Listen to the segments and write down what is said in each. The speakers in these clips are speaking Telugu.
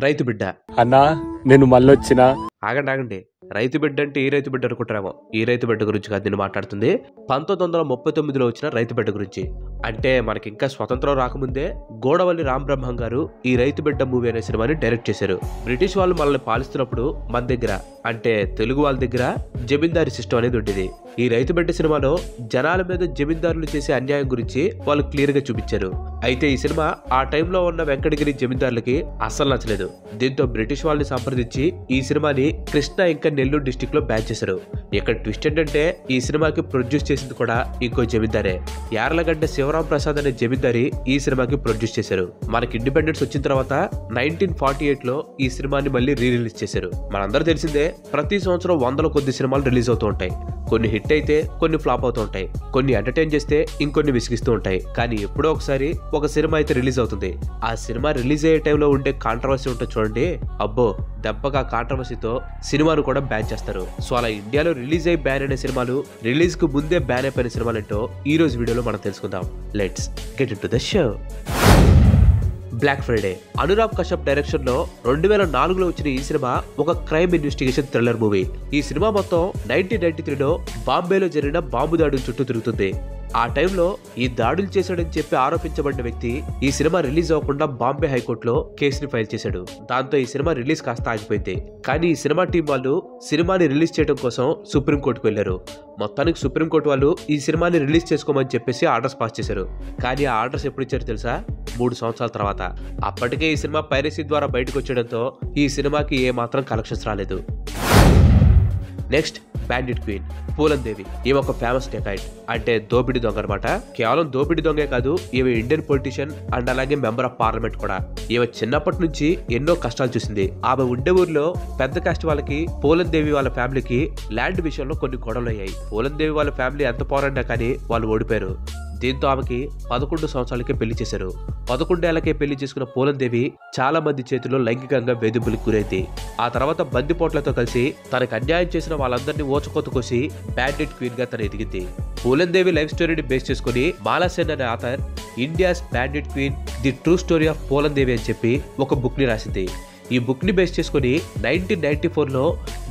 రైతు బిడ్డ. అన్నా నేను మళ్ళొచ్చినా. ఆగండి. రైతు బిడ్డ అంటే ఈ రైతు బిడ్డ అనుకుంటారేమో. ఈ రైతు బిడ్డ గురించి కాదు నేను మాట్లాడుతుంది. 1939లో వచ్చిన రైతు బిడ్డ గురించి. అంటే మనకి ఇంకా స్వతంత్రం రాకముందే గోడవల్లి రామబ్రహ్మం గారు ఈ రైతు బిడ్డ మూవీ అనే సినిమాని డైరెక్ట్ చేశారు. బ్రిటిష్ వాళ్ళు మనల్ని పాలిస్తున్నప్పుడు మన దగ్గర అంటే తెలుగు వాళ్ళ దగ్గర జమీందారీ సిస్టమ్ అనేది ఉండేది. ఈ రైతు బిడ్డ సినిమాలో జనాల మీద జమీందారులు చేసే అన్యాయం గురించి వాళ్ళు క్లియర్ గా చూపించారు. అయితే ఈ సినిమా ఆ టైంలో ఉన్న వెంకటగిరి జమీందారులకి అస్సలు నచ్చలేదు. దీంతో బ్రిటిష్ వాళ్ళని సంప్రదించి ఈ సినిమాని కృష్ణా ఇంకా నెల్లూరు డిస్టిక్ లో బ్యాన్ చేశారు. ఇక్కడ ట్విస్ట్ ఏంటంటే ఈ సినిమాకి ప్రొడ్యూస్ చేసింది కూడా ఇంకో జమీందారే. యార్లగడ్డ శివరాం ప్రసాద్ అనే జమీందారి ఈ సినిమాకి ప్రొడ్యూస్ చేశారు. మనకి ఇండిపెండెన్స్ వచ్చిన తర్వాత 1948లో ఈ సినిమాని మళ్ళీ రిలీజ్ చేశారు. మనందరూ తెలిసిందే ప్రతి సంవత్సరం వందల కొద్ది సినిమాలు రిలీజ్ అవుతూ ఉంటాయి. కొన్ని హిట్ అయితే కొన్ని ఫ్లాప్ అవుతూ ఉంటాయి. కొన్ని ఎంటర్టైన్ చేస్తే ఇంకొన్ని విసిగిస్తూ ఉంటాయి. కానీ ఎప్పుడో ఒకసారి ఒక సినిమా అయితే రిలీజ్ అవుతుంది. ఆ సినిమా రిలీజ్ అయ్యే టైంలో ఉండే కాంట్రవర్సీ ఉంటుంది చూడండి. అబ్బో దెబ్బగా కాంట్రవర్సీతో సినిమాను కూడా బ్యాన్ చేస్తారు. సో అలా ఇండియాలో రిలీజ్ అయ్యి బ్యాన్ అయిన సినిమాలు, రిలీజ్ కు ముందే బ్యాన్ అయిపోయిన సినిమాలు ఏంటో ఈ రోజు వీడియోలో మనం తెలుసుకుందాం. Let's get into the show. Black Friday Anurag Kashyap direction లో 2004లో వచ్చిన ఈ సినిమా ఒక క్రైమ్ ఇన్వెస్టిగేషన్ థ్రిల్లర్ మూవీ. ఈ సినిమా మొత్తం 1993లో బాంబేలో జరిగిన బాంబు దాడుల చుట్టూ తిరుగుతుంది. ఆ టైంలో ఈ దాడులు చేశాడని చెప్పి ఆరోపించబడిన వ్యక్తి ఈ సినిమా రిలీజ్ అవ్వకుండా బాంబే హైకోర్టులో కేసుని ఫైల్ చేశాడు. దాంతో ఈ సినిమా రిలీజ్ కాస్త ఆగిపోయింది. కానీ ఈ సినిమా టీం వాళ్ళు సినిమాని రిలీజ్ చేయడం కోసం సుప్రీంకోర్టుకు వెళ్లారు. మొత్తానికి సుప్రీంకోర్టు వాళ్ళు ఈ సినిమాని రిలీజ్ చేసుకోమని చెప్పేసి ఆర్డర్స్ పాస్ చేశారు. కానీ ఆ ఆర్డర్స్ ఎప్పుడు ఇచ్చారు తెలుసా? 3 సంవత్సరాల తర్వాత. అప్పటికే ఈ సినిమా పైరసీ ద్వారా బయటకు వచ్చేయడంతో ఈ సినిమాకి ఏ మాత్రం కలెక్షన్స్ రాలేదు. నెక్స్ట్ బ్యాండిట్ క్వీన్ పూలన్ దేవి. ఈమె ఒక ఫేమస్ డెకాయిట్, అంటే దోపిడి దొంగ అనమాట. కేవలం దోపిడి దొంగే కాదు, ఈమె ఇండియన్ పొలిటీషియన్ అండ్ అలాగే మెంబర్ ఆఫ్ పార్లమెంట్ కూడా. ఈమె చిన్నప్పటి నుంచి ఎన్నో కష్టాలు చూసింది. ఆమె ఉండే ఊర్లో పెద్ద కాస్ట్ వాళ్ళకి పూలన్ దేవి వాళ్ళ ఫ్యామిలీకి ల్యాండ్ విషయంలో కొన్ని గొడవలు అయ్యాయి. పూలన్ దేవి వాళ్ళ ఫ్యామిలీ ఎంత పోరాడినా కానీ వాళ్ళు ఓడిపోయారు. దీంతో ఆమెకి 11 సంవత్సరాలకే పెళ్లి చేశారు. 11 ఏళ్లకే పెళ్లి చేసుకున్న పూలన్ దేవి చాలా మంది చేతిలో లైంగికంగా వేధింపులకు గురైంది. ఆ తర్వాత బందిపోట్లతో కలిసి తనకు అన్యాయం చేసిన వాళ్ళందరినీ ఓచకోత కోసి బ్యాండిట్ క్వీన్ గా తన ఎదిగింది. పూలన్ దేవి లైఫ్ స్టోరీని బేస్ చేసుకుని మాలాసేన్ అనే author India's bandit queen the true story of Phoolan Devi అని చెప్పి ఒక బుక్ ని రాసింది. ఈ బుక్ ని బేస్ చేసుకుని 1994లో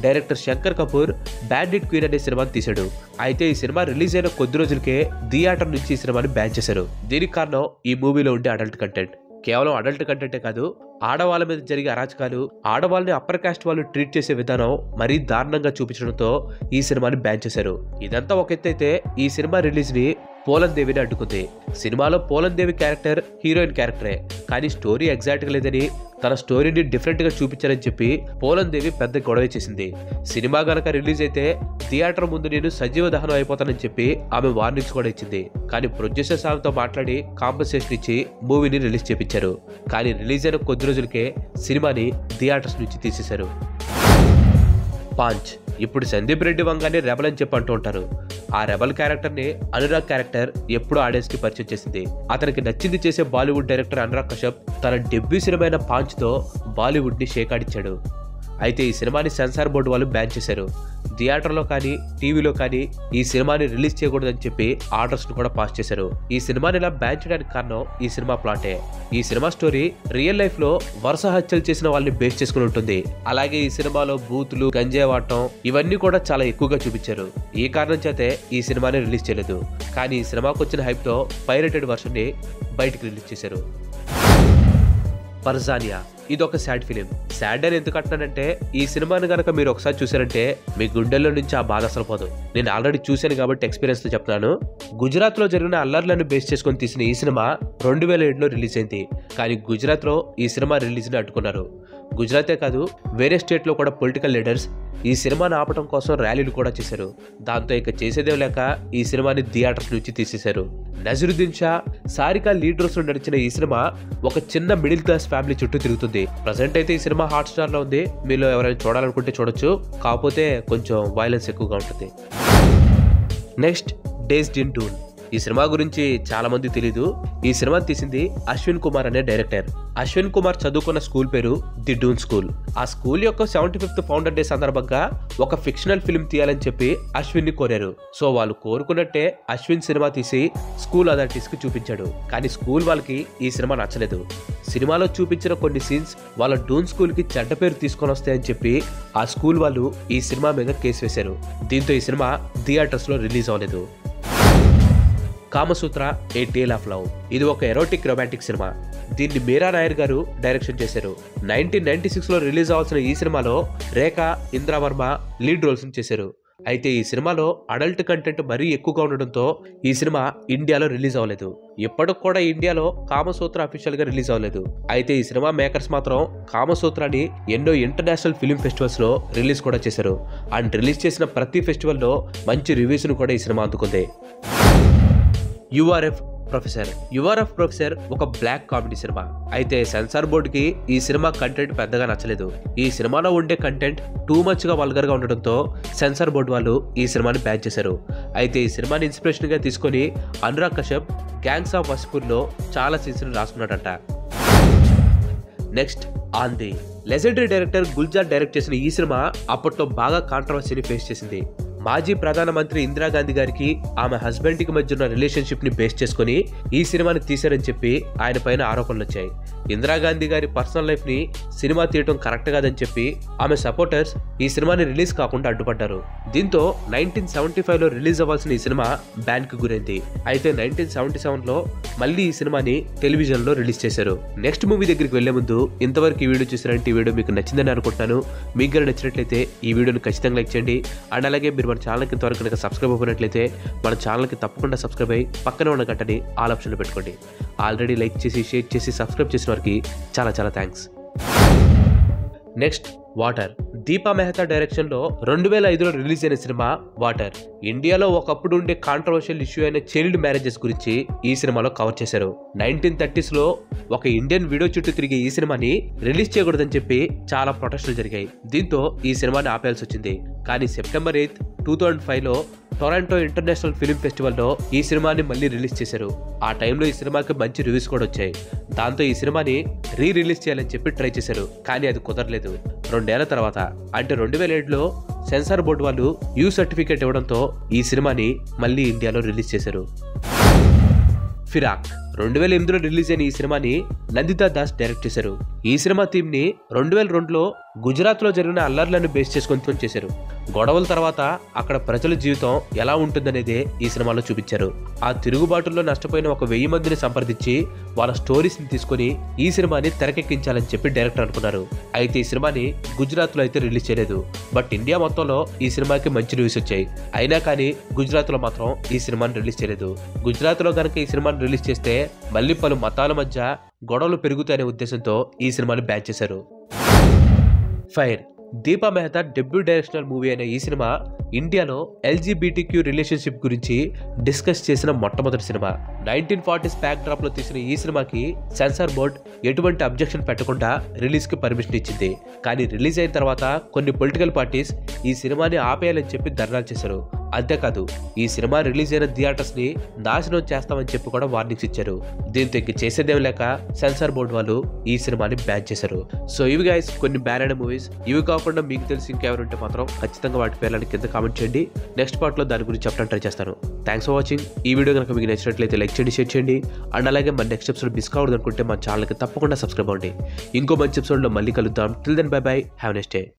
director Shankar Kapoor bandit queen అనే సినిమాని తీశాడు. అయితే ఈ సినిమా రిలీజ్ అయిన కొద్ది రోజులకే థియేటర్ నుంచి ఈ సినిమాని బ్యాన్ చేశారు. దీనికి కారణం ఈ మూవీలో ఉండే అడల్ట్ కంటెంట్. కేవలం అడల్ట్ కంటెంటే కాదు, ఆడవాళ్ళ మీద జరిగే అరాచకాలు, ఆడవాళ్ళని అప్పర్ కాస్ట్ వాళ్ళు ట్రీట్ చేసే విధానం మరీ దారుణంగా చూపించడంతో ఈ సినిమాని బ్యాన్ చేశారు. ఇదంతా ఒక ఎత్తు అయితే ఈ సినిమా రిలీజ్ ని పూలన్ దేవిని అడ్డుకుంది. సినిమాలో పూలన్ దేవి క్యారెక్టర్ హీరోయిన్ క్యారెక్టరే, కానీ స్టోరీ ఎగ్జాక్ట్ గా లేదని తన స్టోరీని డిఫరెంట్ గా చూపించారని చెప్పి పూలన్ దేవి పెద్ద గొడవ చేసింది. సినిమా గనక రిలీజ్ అయితే థియేటర్ ముందు నేను సజీవ దహనం అయిపోతానని చెప్పి ఆమె వార్నింగ్స్ కూడా ఇచ్చింది. కానీ ప్రొడ్యూసర్స్ ఆమెతో మాట్లాడి కాంపన్సేషన్ ఇచ్చి మూవీని రిలీజ్ చేపించారు. కానీ రిలీజ్ అయిన కొద్ది రోజులకే సినిమాని థియేటర్స్ నుంచి తీసేశారు. పాంచ్. ఇప్పుడు సందీప్ రెడ్డి వంగానే రెబల్ అని చెప్పి అంటూ ఉంటారు. ఆ రెబల్ క్యారెక్టర్ ని అనురాగ్ క్యారెక్టర్ ఎప్పుడు ఆడియన్స్ కి పరిచయం చేసింది. అతనికి నచ్చింది చేసే బాలీవుడ్ డైరెక్టర్ అనురాగ్ కశ్యప్ తన డెబ్యూ సినిమా అయిన పాంచ్ తో బాలీవుడ్ ని షేక్ ఆడిచ్చాడు. అయితే ఈ సినిమాని సెన్సార్ బోర్డు వాళ్ళు బ్యాన్ చేశారు. థియేటర్లో కానీ టీవీలో కానీ ఈ సినిమాని రిలీజ్ చేయకూడదని చెప్పి ఆర్డర్స్ ను కూడా పాస్ చేశారు. ఈ సినిమాని ఇలా బ్యాన్ చేయడానికి కారణం ఈ సినిమా ప్లాటే. ఈ సినిమా స్టోరీ రియల్ లైఫ్ లో వరుస హత్యలు చేసిన వాళ్ళని బేస్ చేసుకుని ఉంటుంది. అలాగే ఈ సినిమాలో బూతులు, గంజాయి వాడటం ఇవన్నీ కూడా చాలా ఎక్కువగా చూపించారు. ఈ కారణం చేతే ఈ సినిమాని రిలీజ్ చేయలేదు. కానీ ఈ సినిమాకు వచ్చిన హైప్ తో పైరేటెడ్ వర్షన్ ని బయటకు రిలీజ్ చేశారు. పర్జానియా. ఇది ఒక సాడ్ ఫిలిం. సాడ్ అని ఎందుకు అంటున్నానంటే ఈ సినిమాని కనుక మీరు ఒకసారి చూసారంటే మీ గుండెల్లో నుంచి ఆ బాధ అసలు పోదు. నేను ఆల్రెడీ చూశాను కాబట్టి ఎక్స్పీరియన్స్ తో చెప్తున్నాను. గుజరాత్ లో జరిగిన అల్లర్లను బేస్ చేసుకుని తీసిన ఈ సినిమా 2007లో రిలీజ్ అయింది. కానీ గుజరాత్ లో ఈ సినిమా రిలీజ్ ని అడ్డుకున్నారు. గుజరాతే కాదు వేరే స్టేట్ లో కూడా పొలిటికల్ లీడర్స్ ఈ సినిమాని ఆపడం కోసం ర్యాలీలు కూడా చేశారు. దాంతో ఇక చేసేదే లేక ఈ సినిమాని థియేటర్స్ నుంచి తీసేశారు. నజరుద్దీన్ షా, సారికా లీడ్ రోల్స్ లో నడిచిన ఈ సినిమా ఒక చిన్న మిడిల్ క్లాస్ ఫ్యామిలీ చుట్టూ తిరుగుతుంది. ప్రజెంట్ అయితే ఈ సినిమా హాట్ స్టార్ లో ఉంది. మీలో ఎవరైనా చూడాలనుకుంటే చూడొచ్చు, కాకపోతే కొంచెం వైలెన్స్ ఎక్కువగా ఉంటుంది. Next dazed in Doon. ఈ సినిమా గురించి చాలా మంది తెలీదు. ఈ సినిమా తీసింది అశ్విన్ కుమార్ అనే డైరెక్టర్. అశ్విన్ కుమార్ చదువుకున్న స్కూల్ పేరు ది డూన్ స్కూల్. ఆ స్కూల్ యొక్క 75th ఫౌండర్ డే సందర్భంగా ఒక ఫిక్షనల్ ఫిల్మ్ తీయాలని చెప్పి అశ్విన్ ని కోరారు. సో వాళ్ళు కోరుకున్నట్టే అశ్విన్ సినిమా తీసి స్కూల్ అథారిటీస్ కి చూపించాడు. కానీ స్కూల్ వాళ్ళకి ఈ సినిమా నచ్చలేదు. సినిమాలో చూపించిన కొన్ని సీన్స్ వాళ్ళ డూన్ స్కూల్ కి చెడ్డ పేరు తీసుకొని వస్తాయని చెప్పి ఆ స్కూల్ వాళ్ళు ఈ సినిమా మీద కేసు వేశారు. దీంతో ఈ సినిమా థియేటర్స్ లో రిలీజ్ అవ్వలేదు. కామసూత్ర ఏ టేల్ ఆఫ్ లవ్. ఇది ఒక ఎరోటిక్ రొమాంటిక్ సినిమా. దీన్ని మీరా నాయర్ గారు డైరెక్షన్ చేశారు. 1996 లో రిలీజ్ అవ్వాల్సిన ఈ సినిమాలో రేఖ, ఇంద్రవర్మ లీడ్ రోల్స్ చేశారు. అయితే ఈ సినిమాలో అడల్ట్ కంటెంట్ మరీ ఎక్కువగా ఉండడంతో ఈ సినిమా ఇండియాలో రిలీజ్ అవ్వలేదు. ఇప్పటికి కూడా ఇండియాలో కామసూత్ర అఫీషియల్ గా రిలీజ్ అవ్వలేదు. అయితే ఈ సినిమా మేకర్స్ మాత్రం కామసూత్రాన్ని ఎన్నో ఇంటర్నేషనల్ ఫిల్మ్ ఫెస్టివల్స్ లో రిలీజ్ కూడా చేశారు. అండ్ రిలీజ్ చేసిన ప్రతి ఫెస్టివల్ లో మంచి రివ్యూస్ ను కూడా ఈ సినిమా అందుకుంది. యుఆర్ఎఫ్ ప్రొఫెసర్ ఒక బ్లాక్ కామెడీ సినిమా. అయితే సెన్సార్ బోర్డుకి ఈ సినిమా కంటెంట్ పెద్దగా నచ్చలేదు. ఈ సినిమాలో ఉండే కంటెంట్ టూ మచ్ గా వల్గర్ గా ఉండడంతో సెన్సార్ బోర్డు వాళ్ళు ఈ సినిమాని బ్యాన్ చేశారు. అయితే ఈ సినిమాని ఇన్స్పిరేషన్ గా తీసుకొని అనురాగ్ కశ్యప్ గ్యాంగ్స్ ఆఫ్ వాసేపూర్ లో చాలా సీన్స్ రాసుకున్నాడట. Next Aandhi. Legendary director Gulzar direct చేసిన ఈ సినిమా అప్పట్లో బాగా కాంట్రవర్సీని ఫేస్ చేసింది. మాజీ ప్రధానమంత్రి ఇందిరాగాంధీ గారికి ఆమె హస్బెండ్ కి మధ్య ఉన్న రిలేషన్షిప్ ని బేస్ చేసుకుని ఈ సినిమాని తీశారని చెప్పి ఆయన పైన ఆరోపణలు వచ్చాయి. ఇందిరాగాంధీ గారి పర్సనల్ లైఫ్ ని సినిమా తీయటం కరెక్ట్ కాదని చెప్పి ఆమె సపోర్టర్స్ ఈ సినిమాని రిలీజ్ కాకుండా అడ్డుపడ్డారు. దీంతో 1975 లో రిలీజ్ అవ్వాల్సిన ఈ సినిమా బ్యాన్ కి గురైంది. అయితే 1977 లో మళ్ళీ ఈ సినిమాని టెలివిజన్ లో రిలీజ్ చేశారు. నెక్స్ట్ మూవీ దగ్గరికి వెళ్లే ముందు ఇంతవరకు ఈ వీడియో చూసారంటే ఈ వీడియో మీకు నచ్చిందని అనుకుంటున్నాను. మీకు కూడా నచ్చినట్లయితే ఈ వీడియోని ఖచ్చితంగా లైక్ చేయండి. అండ్ అలాగే మీరు మన ఛానల్కి ఇంతవరకు కనుక సబ్స్క్రైబ్ అవ్వనట్లయితే మన ఛానల్కి తప్పకుండా సబ్స్క్రైబ్ అయ్యి పక్కనే ఉన్న గంటని ఆల్ ఆప్షన్లో పెట్టుకోండి. ఆల్రెడీ లైక్ చేసి, షేర్ చేసి, సబ్స్క్రైబ్ చేసిన వారికి చాలా చాలా thanks. Next water. Deepa Mehta direction లో 2005లో రిలీజ్ అయిన సినిమా వాటర్. ఇండియాలో ఒకప్పుడు ఉండే కాంట్రవర్షియల్ ఇష్యూ అయిన చైల్డ్ మ్యారేజెస్ గురించి ఈ సినిమాలో కవర్ చేశారు. 1930s లో ఒక ఇండియన్ వీడియో చుట్టూ తిరిగే ఈ సినిమాని రిలీజ్ చేయకూడదని చెప్పి చాలా ప్రొటెస్టులు జరిగాయి. దీంతో ఈ సినిమాని ఆపేయాల్సి వచ్చింది. కానీ September 8, 2005లో టొరంటో ఇంటర్నేషనల్ ఫిల్మ్ ఫెస్టివల్ లో ఈ సినిమాని మళ్ళీ రిలీజ్ చేశారు. ఆ టైంలో ఈ సినిమాకి మంచి రివ్యూస్ కూడా వచ్చాయి. దాంతో ఈ సినిమాని రిలీజ్ చేయాలని చెప్పి ట్రై చేశారు. కానీ అది కుదరలేదు. 2 ఏళ్ల తర్వాత అంటే 2007లో సెన్సార్ బోర్డు వాళ్ళు యూ సర్టిఫికేట్ ఇవ్వడంతో ఈ సినిమాని మళ్ళీ ఇండియాలో రిలీజ్ చేశారు. ఫిరాక్. 2008లో రిలీజ్ అయిన ఈ సినిమాని నందితా దాస్ డైరెక్ట్ చేశారు. ఈ సినిమా థీమ్ ని 2002లో గుజరాత్ లో జరిగిన అల్లర్లను బేస్ చేసుకొని చేశారు. గొడవల తర్వాత అక్కడ ప్రజల జీవితం ఎలా ఉంటుందనేదే ఈ సినిమాలో చూపించారు. ఆ తిరుగుబాటుల్లో నష్టపోయిన 1000 మందిని సంప్రదించి వాళ్ళ స్టోరీస్ ని తీసుకుని ఈ సినిమాని తెరకెక్కించాలని చెప్పి డైరెక్టర్ అనుకున్నారు. అయితే ఈ సినిమాని గుజరాత్ లో అయితే రిలీజ్ చేయలేదు. బట్ ఇండియా మొత్తంలో ఈ సినిమాకి మంచి రివ్యూస్ వచ్చాయి. అయినా కానీ గుజరాత్ లో మాత్రం ఈ సినిమాని రిలీజ్ చేయలేదు. గుజరాత్ లో కనుక ఈ సినిమాని రిలీజ్ చేస్తే మళ్ళీ పలు మతాల మధ్య గొడవలు పెరుగుతాయనే ఉద్దేశంతో ఈ సినిమాని బ్యాన్ చేశారు. Fire. Deepa Mehta debut directional movie అయిన ఈ సినిమా ఇండియాలో LGBTQ రిలేషన్షిప్ గురించి డిస్కస్ చేసిన మొట్టమొదటి సినిమా. 1940s బ్యాక్ డ్రాప్ లో తీసిన ఈ సినిమాకి సెన్సార్ బోర్డ్ ఎటువంటి అబ్జెక్షన్ పెట్టకుండా రిలీజ్ కి పర్మిషన్ ఇచ్చింది. కానీ రిలీజ్ అయిన తర్వాత కొన్ని పొలిటికల్ పార్టీస్ ఈ సినిమాని ఆపేయాలని చెప్పి ధర్నాలు చేశారు. అంతేకాదు ఈ సినిమా రిలీజ్ అయిన థియేటర్స్ ని నాశనం చేస్తామని చెప్పి కూడా వార్నింగ్స్ ఇచ్చారు. దీంతో ఇంక చేసేదేం లేక సెన్సార్ బోర్డు వాళ్ళు ఈ సినిమాని బ్యాన్ చేశారు. సో ఇవి గైస్ కొన్ని బ్యాన్ అయిన మూవీస్. ఇవి కాకుండా మీకు తెలిసి ఇంకెవరుంటే మాత్రం ఖచ్చితంగా వాటి పేర్లని కింద కామెంట్ చేయండి. నెక్స్ట్ పార్ట్ లో దాని గురించి చెప్పడం ట్రై చేస్తాను. Thanks for watching. ఈ వీడియో కనుక మీకు నచ్చినట్లయితే లైక్ చేయండి, షేర్ చేయండి. అండ్ అలాగే మన నెక్స్ట్ ఎపిసోడ్ మిస్ కావద్దు అనుకుంటే మన ఛానల్కి తప్పకుండా సబ్స్క్రైబ్ అవ్వండి. ఇంకో మంచి ఎపిసోడ్ లో మళ్ళీ కలుద్దాం. Till then bye bye. Have next day.